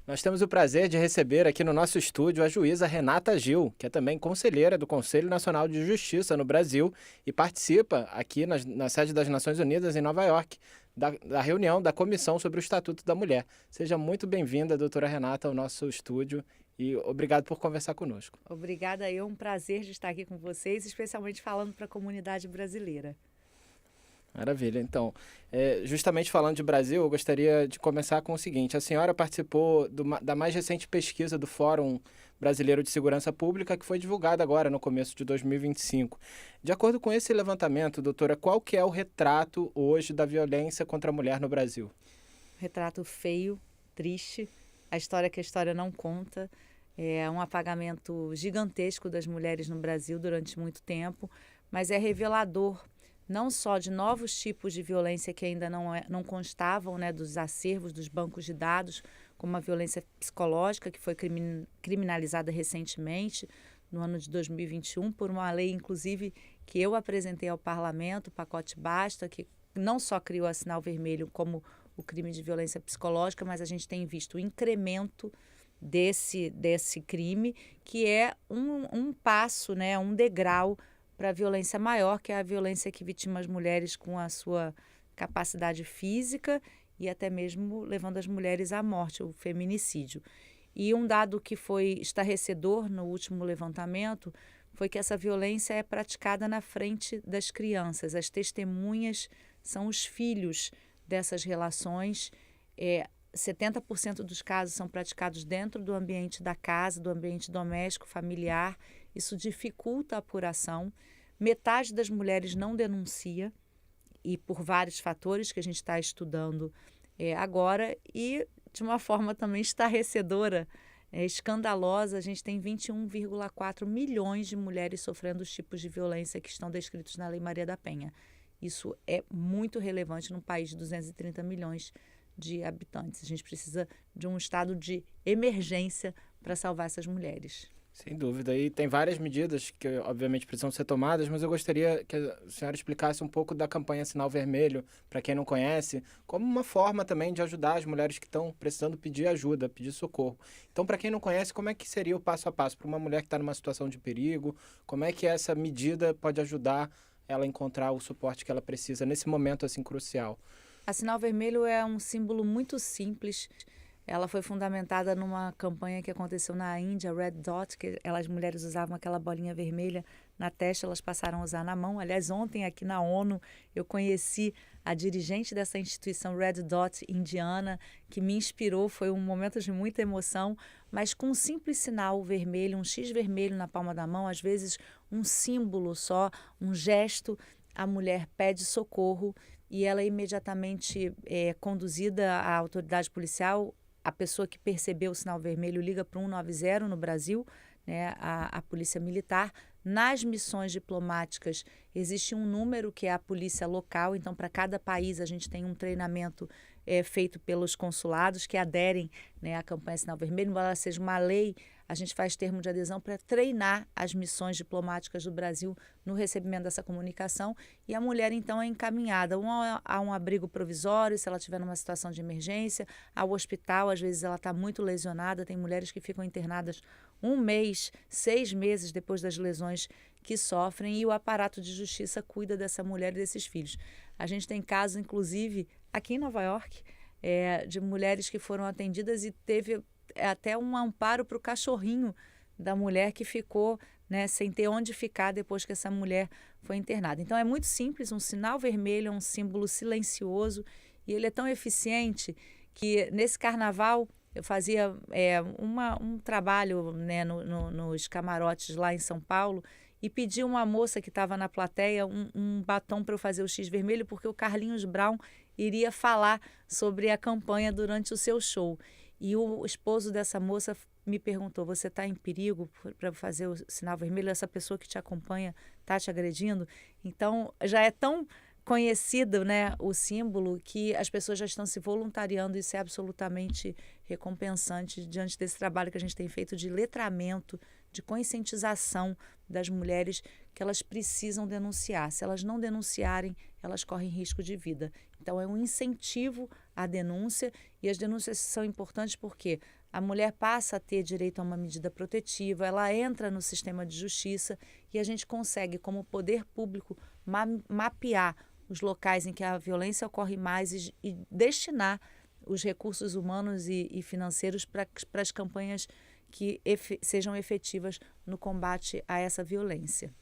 Nós temos o prazer de receber aqui no nosso estúdio a juíza Renata Gil, que é também conselheira do Conselho Nacional de Justiça no Brasil e participa aqui na sede das Nações Unidas em Nova York da reunião da Comissão sobre o Estatuto da Mulher. Seja muito bem-vinda, doutora Renata, ao nosso estúdio e obrigado por conversar conosco. Obrigada, é um prazer de estar aqui com vocês, especialmente falando para a comunidade brasileira. Maravilha. Então, justamente falando de Brasil, eu gostaria de começar com o seguinte. A senhora participou da mais recente pesquisa do Fórum Brasileiro de Segurança Pública, que foi divulgada agora, no começo de 2025. De acordo com esse levantamento, doutora, qual que é o retrato hoje da violência contra a mulher no Brasil? Retrato feio, triste, a história que a história não conta. É um apagamento gigantesco das mulheres no Brasil durante muito tempo, mas é revelador não só de novos tipos de violência que ainda não constavam, né, dos acervos, dos bancos de dados, como a violência psicológica, que foi criminalizada recentemente, no ano de 2021, por uma lei, inclusive, que eu apresentei ao parlamento, o pacote Basta, que não só criou a Sinal Vermelho como o crime de violência psicológica, mas a gente tem visto o incremento desse crime, que é um passo, né, um degrau para a violência maior, que é a violência que vitima as mulheres com a sua capacidade física e até mesmo levando as mulheres à morte, o feminicídio. E um dado que foi estarrecedor no último levantamento foi que essa violência é praticada na frente das crianças. As testemunhas são os filhos dessas relações. 70% dos casos são praticados dentro do ambiente da casa, do ambiente doméstico, familiar. Isso dificulta a apuração. Metade das mulheres não denuncia, e por vários fatores que a gente está estudando agora, e de uma forma também estarrecedora, escandalosa, a gente tem 21,4 milhões de mulheres sofrendo os tipos de violência que estão descritos na Lei Maria da Penha. Isso é muito relevante num país de 230 milhões de habitantes. A gente precisa de um estado de emergência para salvar essas mulheres. Sem dúvida. E tem várias medidas que, obviamente, precisam ser tomadas, mas eu gostaria que a senhora explicasse um pouco da campanha Sinal Vermelho, para quem não conhece, como uma forma também de ajudar as mulheres que estão precisando pedir ajuda, pedir socorro. Então, para quem não conhece, como é que seria o passo a passo para uma mulher que está numa situação de perigo? Como é que essa medida pode ajudar ela a encontrar o suporte que ela precisa nesse momento assim crucial? A Sinal Vermelho é um símbolo muito simples. Ela foi fundamentada numa campanha que aconteceu na Índia, Red Dot, que as mulheres usavam aquela bolinha vermelha na testa, elas passaram a usar na mão. Aliás, ontem aqui na ONU eu conheci a dirigente dessa instituição Red Dot indiana, que me inspirou, foi um momento de muita emoção, mas com um simples sinal vermelho, um X vermelho na palma da mão, às vezes um símbolo só, um gesto, a mulher pede socorro e ela é imediatamente conduzida à autoridade policial. A pessoa que percebeu o sinal vermelho liga para o 190 no Brasil, né, a polícia militar. Nas missões diplomáticas existe um número que é a polícia local, então para cada país a gente tem um treinamento feito pelos consulados que aderem, né, à campanha Sinal Vermelho. Embora ela seja uma lei, a gente faz termo de adesão para treinar as missões diplomáticas do Brasil no recebimento dessa comunicação, e a mulher então é encaminhada a um abrigo provisório, se ela estiver numa situação de emergência, ao hospital. Às vezes ela está muito lesionada, tem mulheres que ficam internadas 1 mês, 6 meses depois das lesões que sofrem, e o aparato de justiça cuida dessa mulher e desses filhos. A gente tem casos, inclusive, aqui em Nova York, de mulheres que foram atendidas e teve até um amparo para o cachorrinho da mulher que ficou, né, sem ter onde ficar depois que essa mulher foi internada. Então é muito simples, um sinal vermelho é um símbolo silencioso e ele é tão eficiente que nesse carnaval eu fazia um trabalho, né, nos camarotes lá em São Paulo, e pedi uma moça que estava na plateia um batom para eu fazer o X vermelho, porque o Carlinhos Brown iria falar sobre a campanha durante o seu show. E o esposo dessa moça me perguntou: você está em perigo para fazer o sinal vermelho? Essa pessoa que te acompanha está te agredindo? Então, já é tão conhecido, né, o símbolo, que as pessoas já estão se voluntariando. Isso é absolutamente recompensante diante desse trabalho que a gente tem feito de letramento, de conscientização das mulheres, que elas precisam denunciar. Se elas não denunciarem, elas correm risco de vida. Então, é um incentivo à denúncia, e as denúncias são importantes porque a mulher passa a ter direito a uma medida protetiva, ela entra no sistema de justiça e a gente consegue, como poder público, mapear os locais em que a violência ocorre mais e destinar os recursos humanos e financeiros para as campanhas que sejam efetivas no combate a essa violência.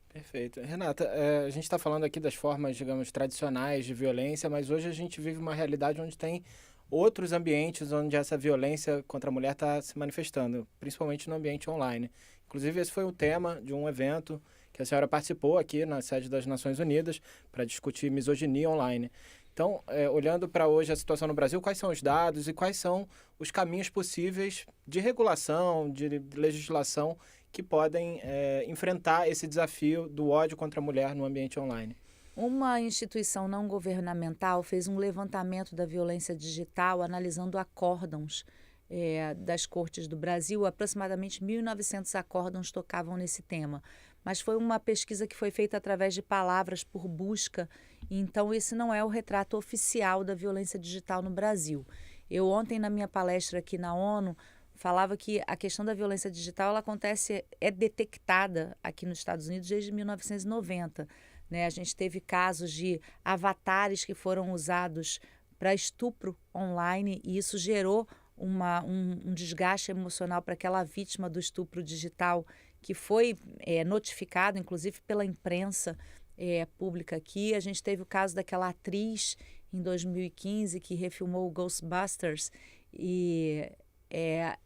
Perfeito. Renata, a gente está falando aqui das formas, digamos, tradicionais de violência, mas hoje a gente vive uma realidade onde tem outros ambientes onde essa violência contra a mulher está se manifestando, principalmente no ambiente online. Inclusive, esse foi o tema de um evento que a senhora participou aqui na sede das Nações Unidas para discutir misoginia online. Então, olhando para hoje a situação no Brasil, quais são os dados e quais são os caminhos possíveis de regulação, de legislação que podem enfrentar esse desafio do ódio contra a mulher no ambiente online? Uma instituição não governamental fez um levantamento da violência digital analisando acórdãos das cortes do Brasil. Aproximadamente 1.900 acórdãos tocavam nesse tema. Mas foi uma pesquisa que foi feita através de palavras por busca, então esse não é o retrato oficial da violência digital no Brasil. Eu ontem, na minha palestra aqui na ONU, falava que a questão da violência digital ela é detectada aqui nos Estados Unidos desde 1990. Né? A gente teve casos de avatares que foram usados para estupro online e isso gerou um desgaste emocional para aquela vítima do estupro digital que foi notificado, inclusive pela imprensa pública aqui. A gente teve o caso daquela atriz em 2015 que refilmou o Ghostbusters e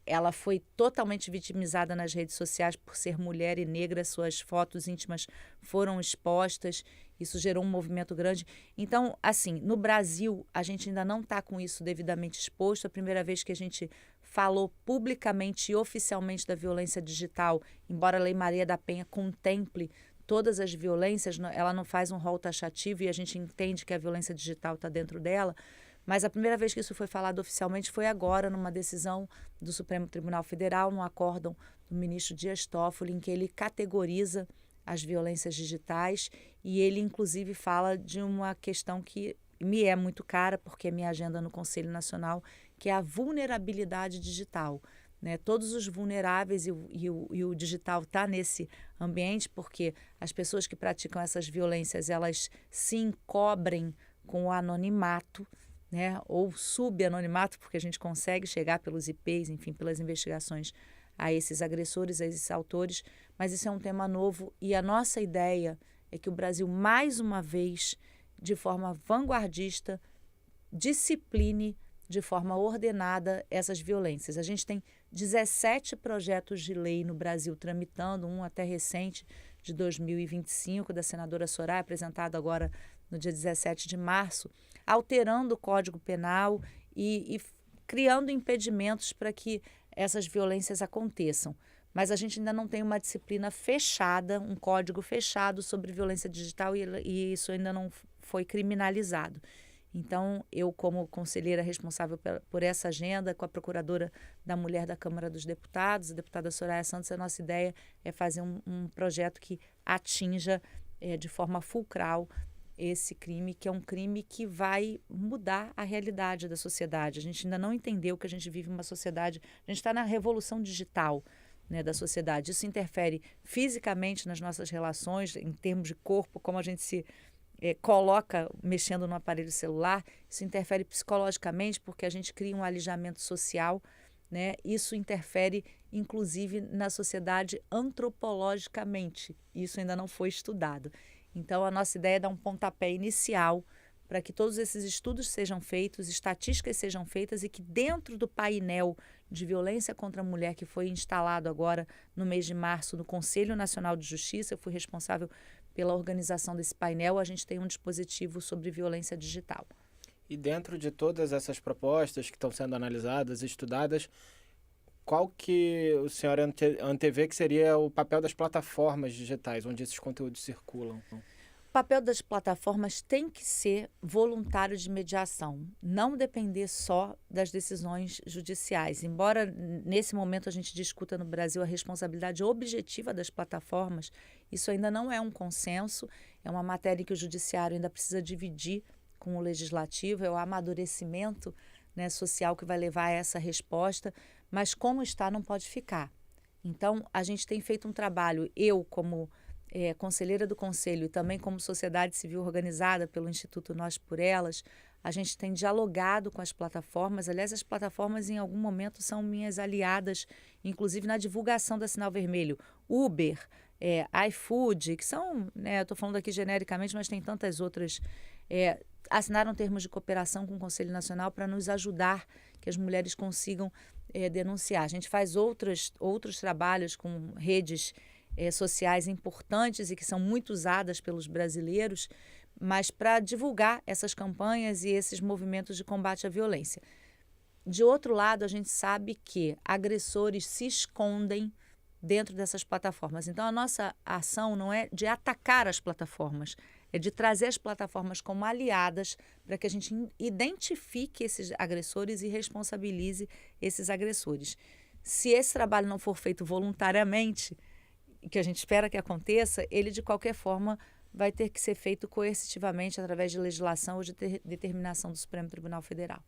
ela foi totalmente vitimizada nas redes sociais por ser mulher e negra, suas fotos íntimas foram expostas, isso gerou um movimento grande. Então, assim, no Brasil, a gente ainda não está com isso devidamente exposto. A primeira vez que a gente falou publicamente e oficialmente da violência digital, embora a Lei Maria da Penha contemple todas as violências, ela não faz um rol taxativo e a gente entende que a violência digital está dentro dela. Mas a primeira vez que isso foi falado oficialmente foi agora, numa decisão do Supremo Tribunal Federal, num acórdão do ministro Dias Toffoli, em que ele categoriza as violências digitais e ele, inclusive, fala de uma questão que me é muito cara, porque é minha agenda no Conselho Nacional, que é a vulnerabilidade digital. Né? Todos os vulneráveis e o digital está nesse ambiente, porque as pessoas que praticam essas violências, elas se encobrem com o anonimato, né, ou subanonimato, porque a gente consegue chegar pelos IPs, enfim, pelas investigações a esses agressores, a esses autores, mas isso é um tema novo e a nossa ideia é que o Brasil, mais uma vez, de forma vanguardista, discipline de forma ordenada essas violências. A gente tem 17 projetos de lei no Brasil tramitando, um até recente, de 2025, da senadora Soraya, apresentado agora no dia 17 de março, alterando o Código Penal e criando impedimentos para que essas violências aconteçam. Mas a gente ainda não tem uma disciplina fechada, um código fechado sobre violência digital e isso ainda não foi criminalizado. Então, eu, como conselheira responsável por essa agenda, com a procuradora da Mulher da Câmara dos Deputados, a deputada Soraya Santos, a nossa ideia é fazer um projeto que atinja de forma fulcral esse crime, que é um crime que vai mudar a realidade da sociedade. A gente ainda não entendeu que a gente vive uma sociedade, a gente está na revolução digital, né, da sociedade. Isso interfere fisicamente nas nossas relações, em termos de corpo, como a gente se coloca mexendo no aparelho celular. Isso interfere psicologicamente, porque a gente cria um alijamento social, né? Isso interfere, inclusive, na sociedade antropologicamente. Isso ainda não foi estudado. Então, a nossa ideia é dar um pontapé inicial para que todos esses estudos sejam feitos, estatísticas sejam feitas e que dentro do painel de violência contra a mulher que foi instalado agora no mês de março no Conselho Nacional de Justiça, eu fui responsável pela organização desse painel, a gente tem um dispositivo sobre violência digital. E dentro de todas essas propostas que estão sendo analisadas e estudadas, qual que o senhor antevê que seria o papel das plataformas digitais, onde esses conteúdos circulam? O papel das plataformas tem que ser voluntário de mediação, não depender só das decisões judiciais. Embora nesse momento a gente discuta no Brasil a responsabilidade objetiva das plataformas, isso ainda não é um consenso, é uma matéria que o judiciário ainda precisa dividir com o legislativo, é o amadurecimento né, social que vai levar a essa resposta, mas como está não pode ficar. Então, a gente tem feito um trabalho, eu como conselheira do Conselho e também como sociedade civil organizada pelo Instituto Nós por Elas, a gente tem dialogado com as plataformas. Aliás, as plataformas em algum momento são minhas aliadas, inclusive na divulgação da Sinal Vermelho. Uber, iFood, que são, né, eu estou falando aqui genericamente, mas tem tantas outras, assinaram termos de cooperação com o Conselho Nacional para nos ajudar que as mulheres consigam denunciar. A gente faz outros trabalhos com redes sociais importantes e que são muito usadas pelos brasileiros, mas para divulgar essas campanhas e esses movimentos de combate à violência. De outro lado, a gente sabe que agressores se escondem dentro dessas plataformas. Então, a nossa ação não é de atacar as plataformas, é de trazer as plataformas como aliadas para que a gente identifique esses agressores e responsabilize esses agressores. Se esse trabalho não for feito voluntariamente, que a gente espera que aconteça, ele de qualquer forma vai ter que ser feito coercitivamente através de legislação ou de determinação do Supremo Tribunal Federal.